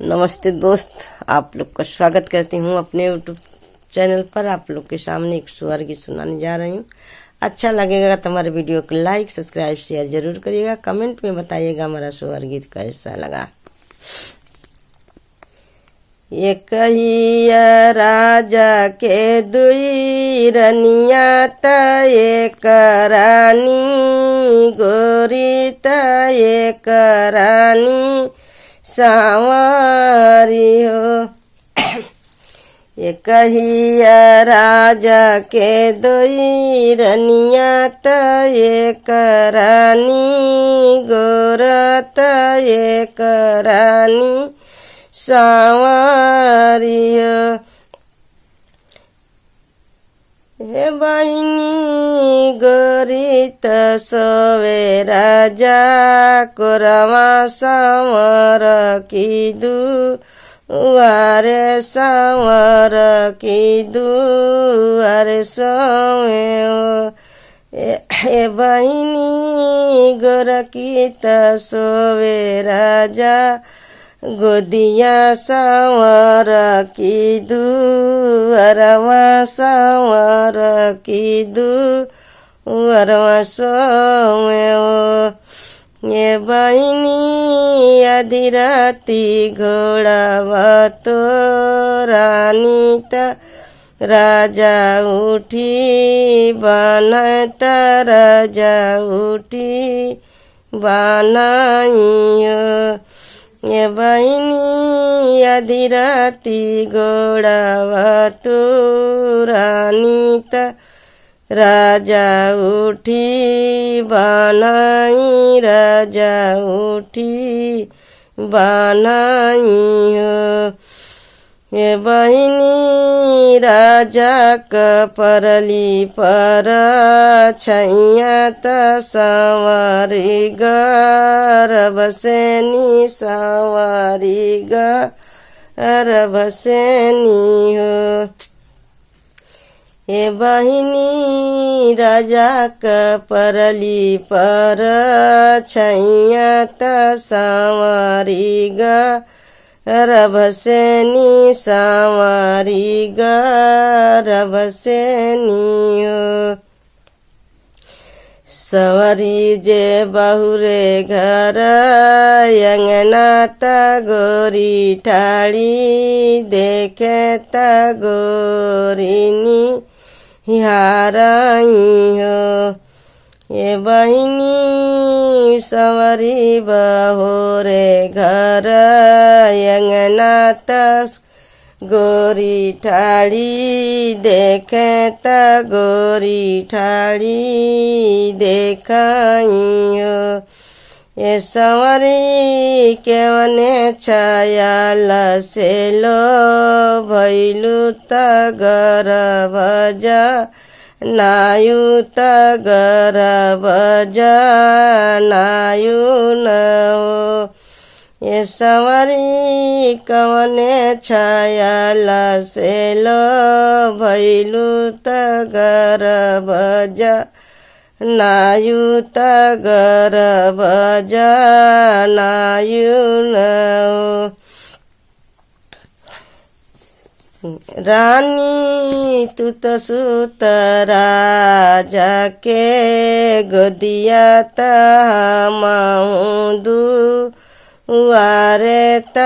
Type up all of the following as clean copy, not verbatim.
नमस्ते दोस्त, आप लोग का स्वागत करती हूँ अपने यूट्यूब चैनल पर। आप लोग के सामने एक स्वर गीत सुनाने जा रही हूँ। अच्छा लगेगा तो हमारे वीडियो को लाइक सब्सक्राइब शेयर जरूर करिएगा। कमेंट में बताइएगा हमारा स्वर गीत कैसा लगा। एक ही राजा के दुई रनिया त एक रानी गोरी त एक रानी सांवरी हो। एक ही राजा के दुई रनिया त एक रानी गोर त एक रानी सांवरी हो। हे बहिनी गोरी त सोवे राजा कोरवा सांवर की दुआरे सांवर की दुआरे सोवे हो। हे बहिनी गोर की त सोवे राजा गोदिया सांवर की दुअरवा सांवर की दुअरवा सोवे हो। ये बहिनी आधी राती घोड़ावा तो रानी त राजा उठी बनत राजा उठी बनाइयो। ये बहिनी आधी राती घोड़ावा तो रानी त राजा उठी बनाई राजा उठी बनाई हो। ये बहिनी राजा क परली पर छैया त सांवरी गर्भ सेनी सांवरी गर्भ सेनी हो। ये बहिनी राजा क परली पर छैया त सांवरी गर्भ सेनी सांवरी गर्भ सेनी हो। संवरी जे बहुरे घर अंगना त गोरी ठाड़ी देखे त गोरीनी हाराई हो। ये बहिनी संवरी बहुरे घर अंगना त गोरी ठाड़ी देखे त गोरी ठाड़ी देखाई हो। ये संवरी के मने छायाल से लो भैलु त गर्भ जा नायु त गर्भ जा नायु न हो। ये संवरी कवने छायाल से लो भैलु त गर्भ जा नायु त गर्भ जा नायु न हो। रानी तू त सुत राजा के गोदिया त माहू दुआरे त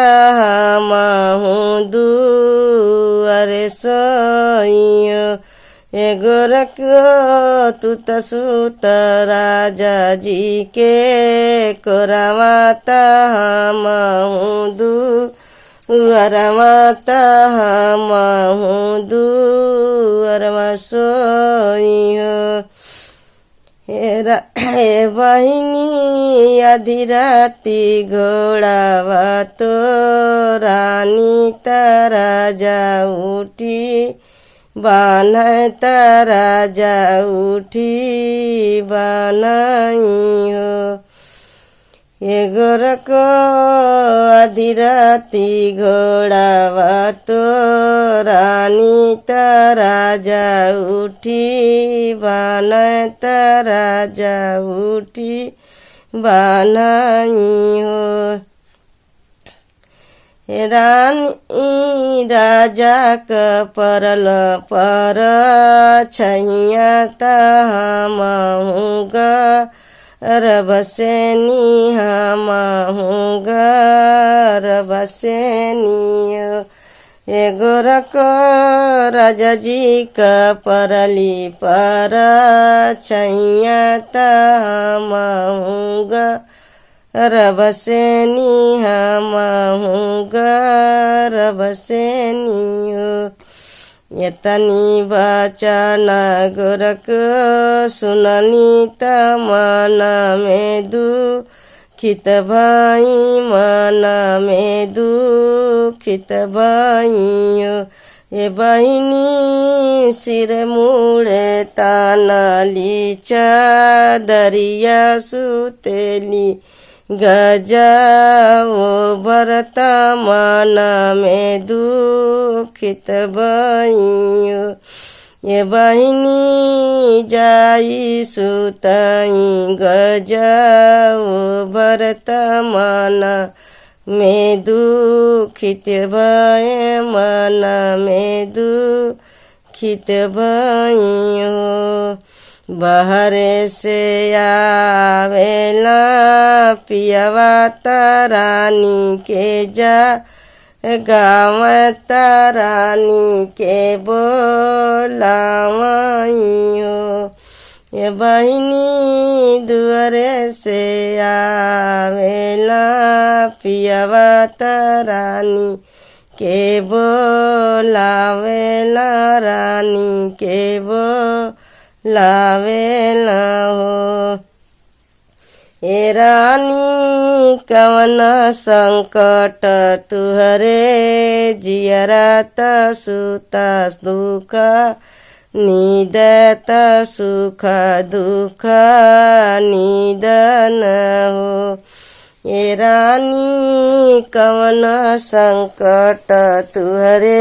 माहू दुआरे सोइयो। ए गोरखो तू त सुत राजा जी के कोरावा त माहू दुआरवा त माहू दुआरवा सोइयो। हे बहिनी आधी राती घोड़ावा तो रानी त राजा उठी बनत राजा उठी बनाई हो। ये गोरको आधी राती घोड़ावा तो रानी त राजा उठी बनत राजा उठी बनाई हो। हे रानी राजा क परल पर छैया त हमहु रबसेनी हमहु रबसेनी हे गोरख राजा जी क परली पर छैया त हमहु रबसेनी हमहु रबसेनी यतनी वचन गोरख सुननी त मन में दुखित भई मन में दुखित भइयो ए बहिनी सिर मुड़े तानली चादरिया सुतेली गजाओ भरत मन में दुखित भइयो ये बहिनी जाई सुताई गजाओ भरत मन में दुखित भय मन में दुखित भइयो बहरे से आवेला पियवा तारानी के जा गाँव तारानी के बोलावाइयो ये बहिनी दुआरे से आवेला पियवा तारानी के बोलावेला रानी के लावेला हो ए रानी कवन संकट तुहरे जियरा त सुता दुख निदत सुख दुख निदन हो ए रानी कवन संकट तुहरे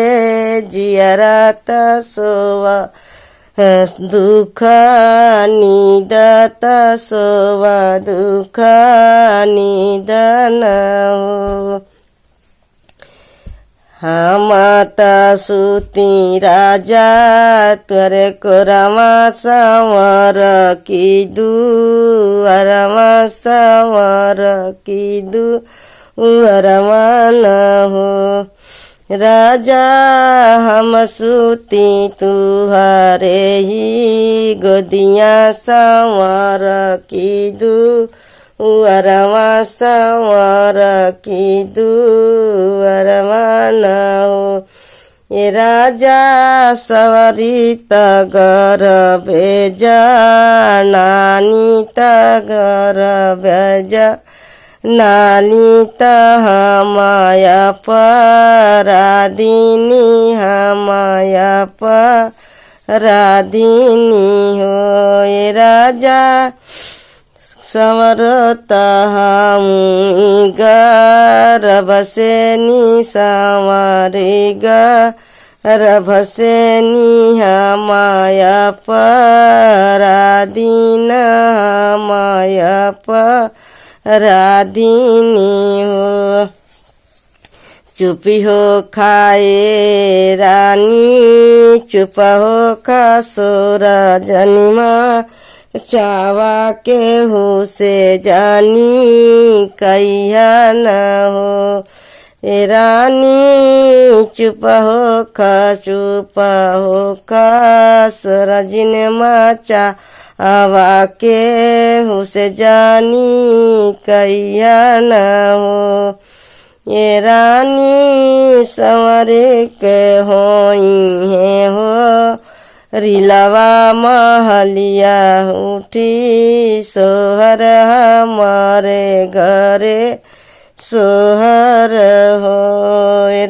जियरा त सोवा दुख निदत सोवा दुख निदन हो हम त सुती राजा त्वरे कोरमा संवर की दुअरमा संवर की दुअरमा न हो राजा हम सूती तुहरे ही गोदिया संवर की दुअरमा संवर की दुअरमा न हो ये राजा सवरी तगर भेजा नानी तगर भेजा नानी त हमाया पराधिनी हमाया पराधिनी हो ये राजा संवरत हम गर्भसेनी संवरी गर्भसेनी हमाया पराधीन हमाया पराधीनी हो चुपी हो खाए रानी चुप हो खा सोरा जनिमा चावा के हो से जानी कहिया न हो ए रानी चुप हो खा सोरा जिनमा चावा के हो से जानी कहिया न हो ये रानी संवरे के होई है हो रिलवा महलिया उठी सोहर हमारे घरे सोहर हो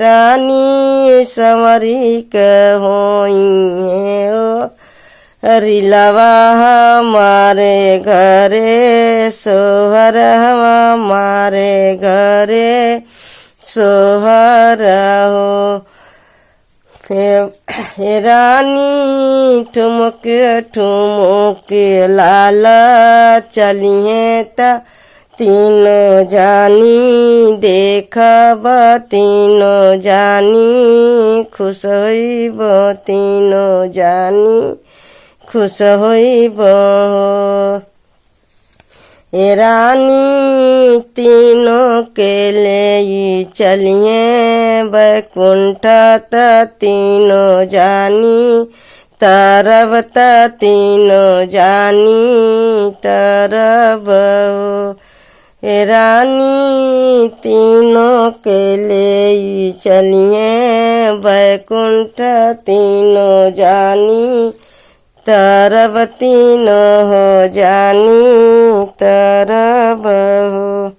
रानी संवरी के होई है हो रिलवा हमारे घरे सोहर हमारे घरे सोहर हो हे रानी ठुमक ठुमक लाल चलिए त तीनों जानी देखब तीनों जानी खुश होइब तीनों जानी खुश होइब ए रानी तीनों के ले चलिए बैकुंठ तीनों जानी तरब तीनों जानी तरब ए रानी तीनों के ले चलिए बैकुंठ तीनों जानी तरब तीनों हो जानी तरब हो।